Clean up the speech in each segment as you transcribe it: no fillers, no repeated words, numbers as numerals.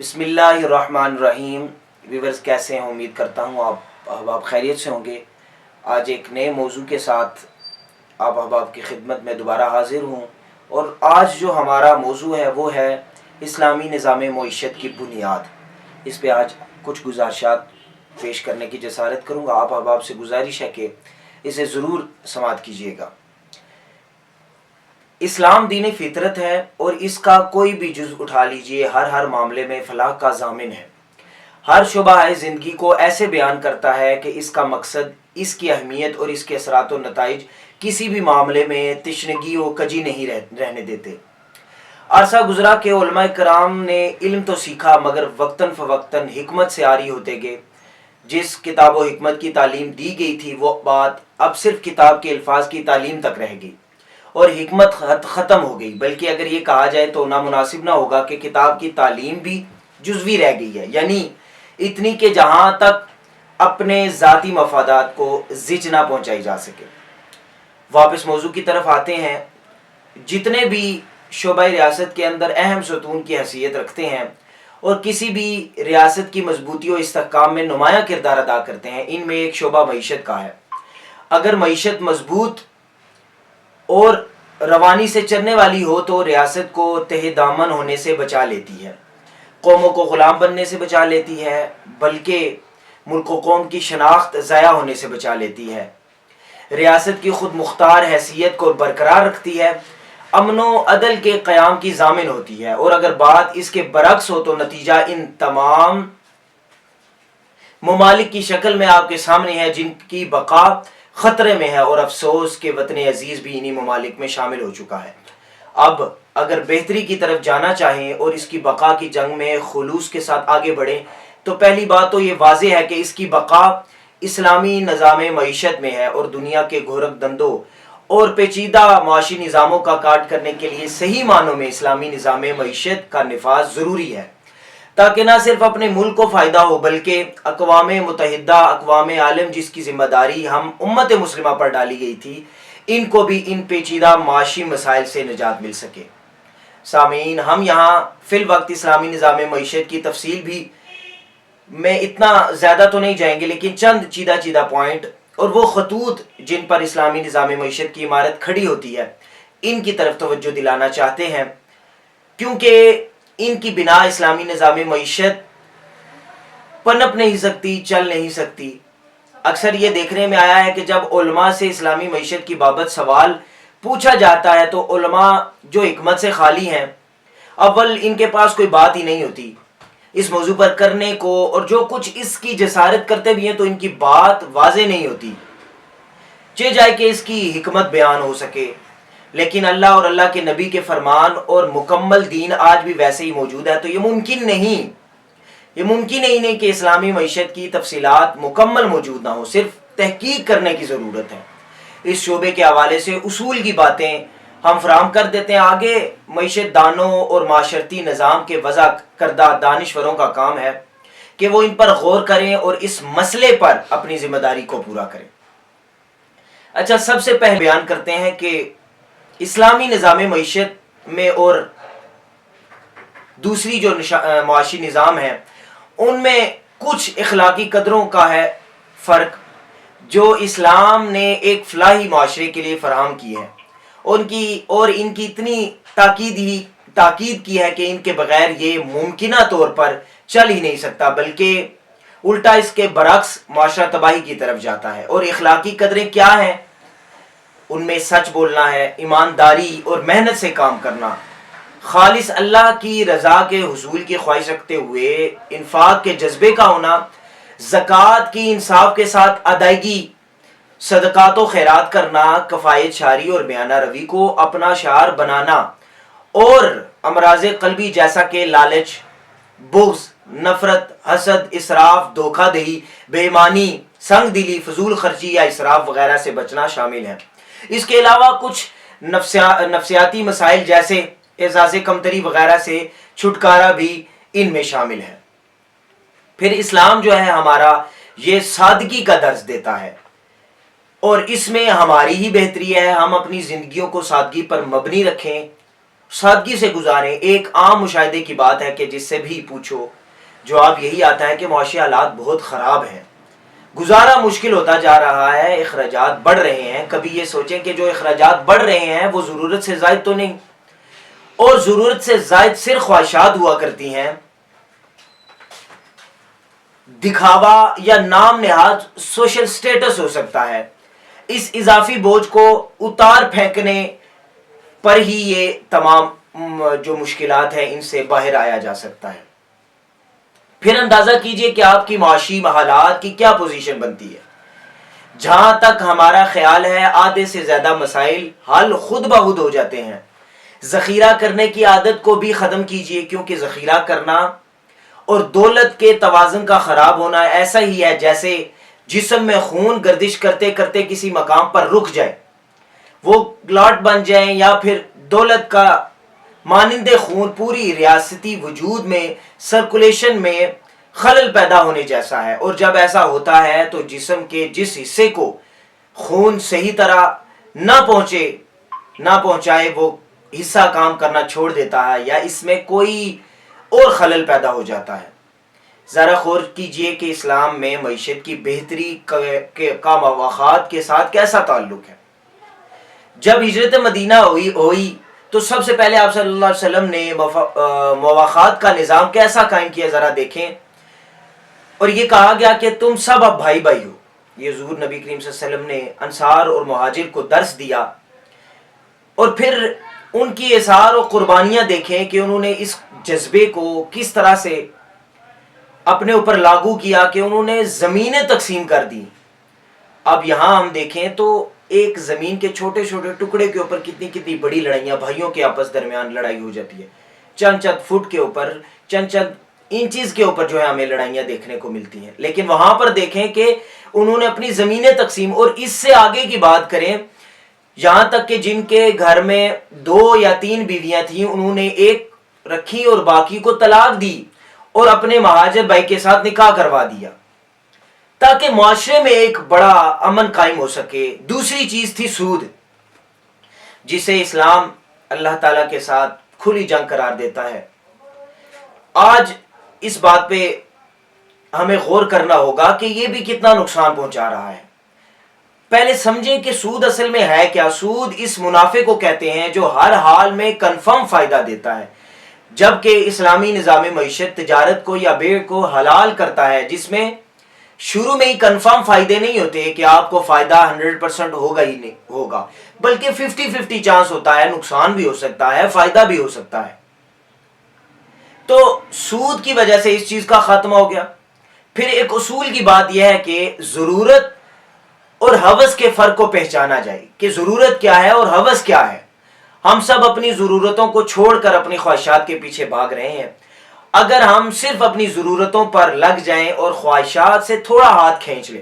بسم اللہ الرحمن الرحیم۔ ویورز کیسے ہیں؟ امید کرتا ہوں آپ احباب خیریت سے ہوں گے۔ آج ایک نئے موضوع کے ساتھ آپ احباب کی خدمت میں دوبارہ حاضر ہوں، اور آج جو ہمارا موضوع ہے وہ ہے اسلامی نظام معیشت کی بنیاد۔ اس پہ آج کچھ گزارشات پیش کرنے کی جسارت کروں گا۔ آپ احباب سے گزارش ہے کہ اسے ضرور سماعت کیجیے گا۔ اسلام دین فطرت ہے، اور اس کا کوئی بھی جز اٹھا لیجئے ہر معاملے میں فلاح کا ضامن ہے۔ ہر شعبہ زندگی کو ایسے بیان کرتا ہے کہ اس کا مقصد، اس کی اہمیت اور اس کے اثرات و نتائج کسی بھی معاملے میں تشنگی و کجی نہیں رہنے دیتے۔ عرصہ گزرا کہ علماء کرام نے علم تو سیکھا، مگر وقتاً فوقتاً حکمت سے عاری ہوتے گئے۔ جس کتاب و حکمت کی تعلیم دی گئی تھی وہ بات اب صرف کتاب کے الفاظ کی تعلیم تک رہ گئی اور حکمت ختم ہو گئی، بلکہ اگر یہ کہا جائے تو نامناسب نہ ہوگا کہ کتاب کی تعلیم بھی جزوی رہ گئی ہے، یعنی اتنی کہ جہاں تک اپنے ذاتی مفادات کو زچ نہ پہنچائی جا سکے۔ واپس موضوع کی طرف آتے ہیں۔ جتنے بھی شعبہ ریاست کے اندر اہم ستون کی حیثیت رکھتے ہیں اور کسی بھی ریاست کی مضبوطی و استحکام میں نمایاں کردار ادا کرتے ہیں، ان میں ایک شعبہ معیشت کا ہے۔ اگر معیشت مضبوط اور روانی سے چلنے والی ہو تو ریاست کو تہ دامن ہونے سے بچا لیتی ہے، قوموں کو غلام بننے سے بچا لیتی ہے، بلکہ ملک و قوم کی شناخت ضائع ہونے سے بچا لیتی ہے۔ ریاست کی خود مختار حیثیت کو برقرار رکھتی ہے، امن و عدل کے قیام کی ضامن ہوتی ہے، اور اگر بات اس کے برعکس ہو تو نتیجہ ان تمام ممالک کی شکل میں آپ کے سامنے ہے جن کی بقا خطرے میں ہے، اور افسوس کہ وطن عزیز بھی انہی ممالک میں شامل ہو چکا ہے۔ اب اگر بہتری کی طرف جانا چاہیں اور اس کی بقا کی جنگ میں خلوص کے ساتھ آگے بڑھیں تو پہلی بات تو یہ واضح ہے کہ اس کی بقا اسلامی نظام معیشت میں ہے، اور دنیا کے گھورک دندوں اور پیچیدہ معاشی نظاموں کا کاٹ کرنے کے لیے صحیح معنوں میں اسلامی نظام معیشت کا نفاذ ضروری ہے، تاکہ نہ صرف اپنے ملک کو فائدہ ہو بلکہ اقوام متحدہ، اقوام عالم جس کی ذمہ داری ہم امت مسلمہ پر ڈالی گئی تھی، ان کو بھی ان پیچیدہ معاشی مسائل سے نجات مل سکے۔ سامعین، ہم یہاں فی الوقت اسلامی نظام معیشت کی تفصیل بھی میں اتنا زیادہ تو نہیں جائیں گے، لیکن چند چیدہ پوائنٹ اور وہ خطوط جن پر اسلامی نظام معیشت کی عمارت کھڑی ہوتی ہے، ان کی طرف توجہ دلانا چاہتے ہیں، کیونکہ ان کی بنا اسلامی نظام معیشت پنپ نہیں سکتی، چل نہیں سکتی۔ اکثر یہ دیکھنے میں آیا ہے کہ جب علماء سے اسلامی معیشت کی بابت سوال پوچھا جاتا ہے تو علماء جو حکمت سے خالی ہیں، اول ان کے پاس کوئی بات ہی نہیں ہوتی اس موضوع پر کرنے کو، اور جو کچھ اس کی جسارت کرتے بھی ہیں تو ان کی بات واضح نہیں ہوتی، چاہے جائے کہ اس کی حکمت بیان ہو سکے۔ لیکن اللہ اور اللہ کے نبی کے فرمان اور مکمل دین آج بھی ویسے ہی موجود ہے، تو یہ ممکن نہیں کہ اسلامی معیشت کی تفصیلات مکمل موجود نہ ہو، صرف تحقیق کرنے کی ضرورت ہے۔ اس شعبے کے حوالے سے اصول کی باتیں ہم فراہم کر دیتے ہیں، آگے معیشت دانوں اور معاشرتی نظام کے وضع کردہ دانشوروں کا کام ہے کہ وہ ان پر غور کریں اور اس مسئلے پر اپنی ذمہ داری کو پورا کریں۔ اچھا، سب سے پہلے بیان کرتے ہیں کہ اسلامی نظام معیشت میں اور دوسری جو معاشی نظام ہے ان میں کچھ اخلاقی قدروں کا ہے فرق جو اسلام نے ایک فلاحی معاشرے کے لیے فراہم کی ہے، اور ان کی اتنی تاکید کی ہے کہ ان کے بغیر یہ ممکنہ طور پر چل ہی نہیں سکتا، بلکہ الٹا اس کے برعکس معاشرہ تباہی کی طرف جاتا ہے۔ اور اخلاقی قدریں کیا ہیں؟ ان میں سچ بولنا ہے، ایمانداری اور محنت سے کام کرنا، خالص اللہ کی رضا کے حصول کی خواہش رکھتے ہوئے انفاق کے جذبے کا ہونا، زکوٰۃ کی انصاف کے ساتھ ادائیگی، صدقات و خیرات کرنا، کفایت شاری اور بیانہ روی کو اپنا شعار بنانا، اور امراض قلبی جیسا کہ لالچ، بغض، نفرت، حسد، اسراف، دھوکہ دہی، بے ایمانی، سنگ دلی، فضول خرچی یا اسراف وغیرہ سے بچنا شامل ہے۔ اس کے علاوہ کچھ نفسیاتی مسائل جیسے احساس کمتری وغیرہ سے چھٹکارا بھی ان میں شامل ہے۔ پھر اسلام جو ہے ہمارا یہ سادگی کا درس دیتا ہے، اور اس میں ہماری ہی بہتری ہے، ہم اپنی زندگیوں کو سادگی پر مبنی رکھیں، سادگی سے گزاریں. ایک عام مشاہدے کی بات ہے کہ جس سے بھی پوچھو جواب یہی آتا ہے کہ معاشی حالات بہت خراب ہیں, گزارا مشکل ہوتا جا رہا ہے, اخراجات بڑھ رہے ہیں. کبھی یہ سوچیں کہ جو اخراجات بڑھ رہے ہیں وہ ضرورت سے زائد تو نہیں, اور ضرورت سے زائد صرف خواہشات ہوا کرتی ہیں, دکھاوا یا نام نہاد سوشل سٹیٹس ہو سکتا ہے. اس اضافی بوجھ کو اتار پھینکنے پر ہی یہ تمام جو مشکلات ہیں ان سے باہر آیا جا سکتا ہے. پھر اندازہ کیجئے کہ آپ کی معاشی حالات کی کیا پوزیشن بنتی ہے. جہاں تک ہمارا خیال ہے آدھے سے زیادہ مسائل حل خود بخود ہو جاتے ہیں. ذخیرہ کرنے کی عادت کو بھی ختم کیجئے, کیونکہ ذخیرہ کرنا اور دولت کے توازن کا خراب ہونا ایسا ہی ہے جیسے جسم میں خون گردش کرتے کرتے کسی مقام پر رک جائے, وہ کلاٹ بن جائیں, یا پھر دولت کا مانند خون پوری ریاستی وجود میں سرکولیشن میں خلل پیدا ہونے جیسا ہے. اور جب ایسا ہوتا ہے تو جسم کے جس حصے کو خون صحیح طرح نہ پہنچائے وہ حصہ کام کرنا چھوڑ دیتا ہے, یا اس میں کوئی اور خلل پیدا ہو جاتا ہے. ذرا غور کیجئے کہ اسلام میں معیشت کی بہتری کا مواخات کے ساتھ کیسا تعلق ہے. جب ہجرت مدینہ ہوئی تو سب سے پہلے آپ صلی اللہ علیہ وسلم نے مواخات کا نظام کیسا قائم کیا ذرا دیکھیں, اور یہ کہا گیا کہ تم سب اب بھائی بھائی ہو. یہ حضور نبی کریم صلی اللہ علیہ وسلم نے انصار اور مہاجر کو درس دیا, اور پھر ان کی اثار و قربانیاں دیکھیں کہ انہوں نے اس جذبے کو کس طرح سے اپنے اوپر لاگو کیا کہ انہوں نے زمینیں تقسیم کر دی. اب یہاں ہم دیکھیں تو ایک زمین کے چھوٹے چھوٹے ٹکڑے کے اوپر کتنی بڑی لڑائیاں بھائیوں کے آپس درمیان لڑائی ہو جاتی ہے. چند فٹ کے اوپر, چند انچز کے اوپر جو ہے ہمیں لڑائیاں دیکھنے کو ملتی ہیں. لیکن وہاں پر دیکھیں کہ انہوں نے اپنی زمینیں تقسیم, اور اس سے آگے کی بات کریں یہاں تک کہ جن کے گھر میں 2 یا 3 بیویاں تھیں انہوں نے ایک رکھی اور باقی کو طلاق دی اور اپنے مہاجر بھائی کے ساتھ نکاح کروا دیا تاکہ معاشرے میں ایک بڑا امن قائم ہو سکے. دوسری چیز تھی سود, جسے اسلام اللہ تعالیٰ کے ساتھ کھلی جنگ قرار دیتا ہے. آج اس بات پہ ہمیں غور کرنا ہوگا کہ یہ بھی کتنا نقصان پہنچا رہا ہے. پہلے سمجھیں کہ سود اصل میں ہے کیا. سود اس منافع کو کہتے ہیں جو ہر حال میں کنفرم فائدہ دیتا ہے, جبکہ اسلامی نظام معیشت تجارت کو یا بیع کو حلال کرتا ہے جس میں شروع میں ہی کنفرم فائدے نہیں ہوتے کہ آپ کو فائدہ 100% ہوگا ہی نہیں ہوگا, بلکہ 50-50 چانس ہوتا ہے, نقصان بھی ہو سکتا ہے فائدہ بھی ہو سکتا ہے. تو سود کی وجہ سے اس چیز کا خاتمہ ہو گیا. پھر ایک اصول کی بات یہ ہے کہ ضرورت اور ہوس کے فرق کو پہچانا جائے کہ ضرورت کیا ہے اور ہوس کیا ہے. ہم سب اپنی ضرورتوں کو چھوڑ کر اپنی خواہشات کے پیچھے بھاگ رہے ہیں. اگر ہم صرف اپنی ضرورتوں پر لگ جائیں اور خواہشات سے تھوڑا ہاتھ کھینچ لیں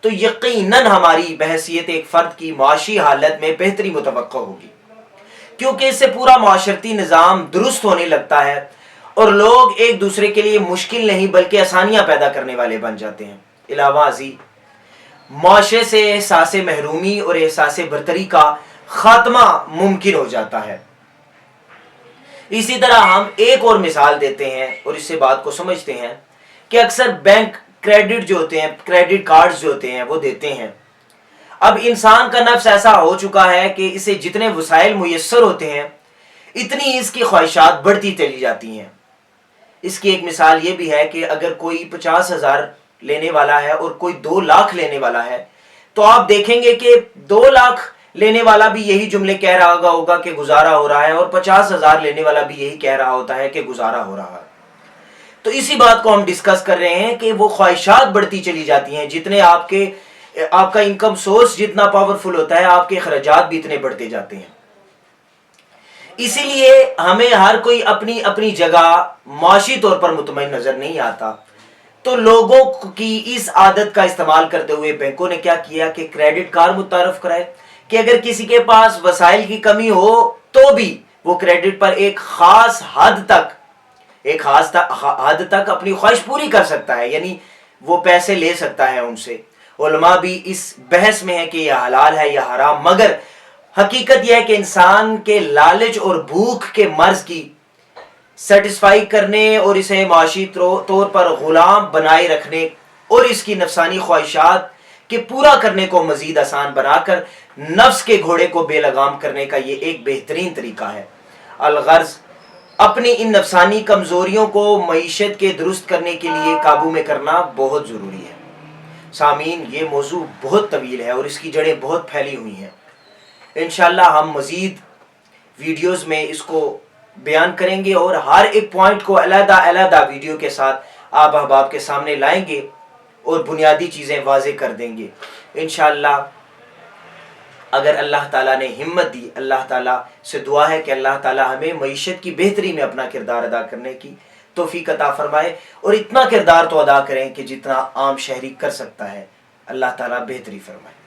تو یقیناً ہماری بحیثیت ایک فرد کی معاشی حالت میں بہتری متوقع ہوگی, کیونکہ اس سے پورا معاشرتی نظام درست ہونے لگتا ہے اور لوگ ایک دوسرے کے لیے مشکل نہیں بلکہ آسانیاں پیدا کرنے والے بن جاتے ہیں. علاوہ ازیں معاشرے سے احساس محرومی اور احساس برتری کا خاتمہ ممکن ہو جاتا ہے. اسی طرح ہم ایک اور مثال دیتے ہیں اور اس سے بات کو سمجھتے ہیں کہ اکثر بینک کریڈٹ جو ہوتے ہیں, کریڈٹ کارڈز جو ہوتے ہیں وہ دیتے ہیں. اب انسان کا نفس ایسا ہو چکا ہے کہ اسے جتنے وسائل میسر ہوتے ہیں اتنی اس کی خواہشات بڑھتی چلی جاتی ہیں. اس کی ایک مثال یہ بھی ہے کہ اگر کوئی 50,000 لینے والا ہے اور کوئی 2 لاکھ لینے والا ہے تو آپ دیکھیں گے کہ 2 لاکھ لینے والا بھی یہی جملے کہہ رہا ہوگا کہ گزارا ہو رہا ہے, اور 50,000 لینے والا بھی یہی کہہ رہا ہوتا ہے کہ گزارا ہو رہا ہے. تو اسی بات کو ہم ڈسکس کر رہے ہیں کہ وہ خواہشات بڑھتی چلی جاتی ہیں. جتنے آپ کا انکم سورس جتنا پاورفل ہوتا ہے آپ کے اخراجات بھی اتنے بڑھتے جاتے ہیں. اسی لیے ہمیں ہر کوئی اپنی اپنی جگہ معاشی طور پر مطمئن نظر نہیں آتا. تو لوگوں کی اس عادت کا استعمال کرتے ہوئے بینکوں نے کیا کیا کہ کریڈٹ کارڈ متعارف کرائے کہ اگر کسی کے پاس وسائل کی کمی ہو تو بھی وہ کریڈٹ پر ایک خاص حد تک اپنی خواہش پوری کر سکتا ہے, یعنی وہ پیسے لے سکتا ہے ان سے. علماء بھی اس بحث میں ہے کہ یہ حلال ہے یا حرام, مگر حقیقت یہ ہے کہ انسان کے لالچ اور بھوک کے مرض کی سیٹسفائی کرنے اور اسے معاشی طور پر غلام بنائے رکھنے اور اس کی نفسانی خواہشات کے پورا کرنے کو مزید آسان بنا کر نفس کے گھوڑے کو بے لگام کرنے کا یہ ایک بہترین طریقہ ہے۔ الغرض اپنی ان نفسانی کمزوریوں کو معیشت کے درست کرنے کے لیے قابو میں کرنا بہت ضروری ہے۔ سامعین، یہ موضوع بہت طویل ہے اور اس کی جڑیں بہت پھیلی ہوئی ہیں۔ انشاءاللہ ہم مزید ویڈیوز میں اس کو بیان کریں گے اور ہر ایک پوائنٹ کو علیحدہ علیحدہ ویڈیو کے ساتھ آپ احباب کے سامنے لائیں گے اور بنیادی چیزیں واضح کر دیں گے انشاءاللہ۔ اگر اللہ تعالیٰ نے ہمت دی، اللہ تعالیٰ سے دعا ہے کہ اللہ تعالیٰ ہمیں معیشت کی بہتری میں اپنا کردار ادا کرنے کی توفیق عطا فرمائے، اور اتنا کردار تو ادا کریں کہ جتنا عام شہری کر سکتا ہے۔ اللہ تعالیٰ بہتری فرمائے۔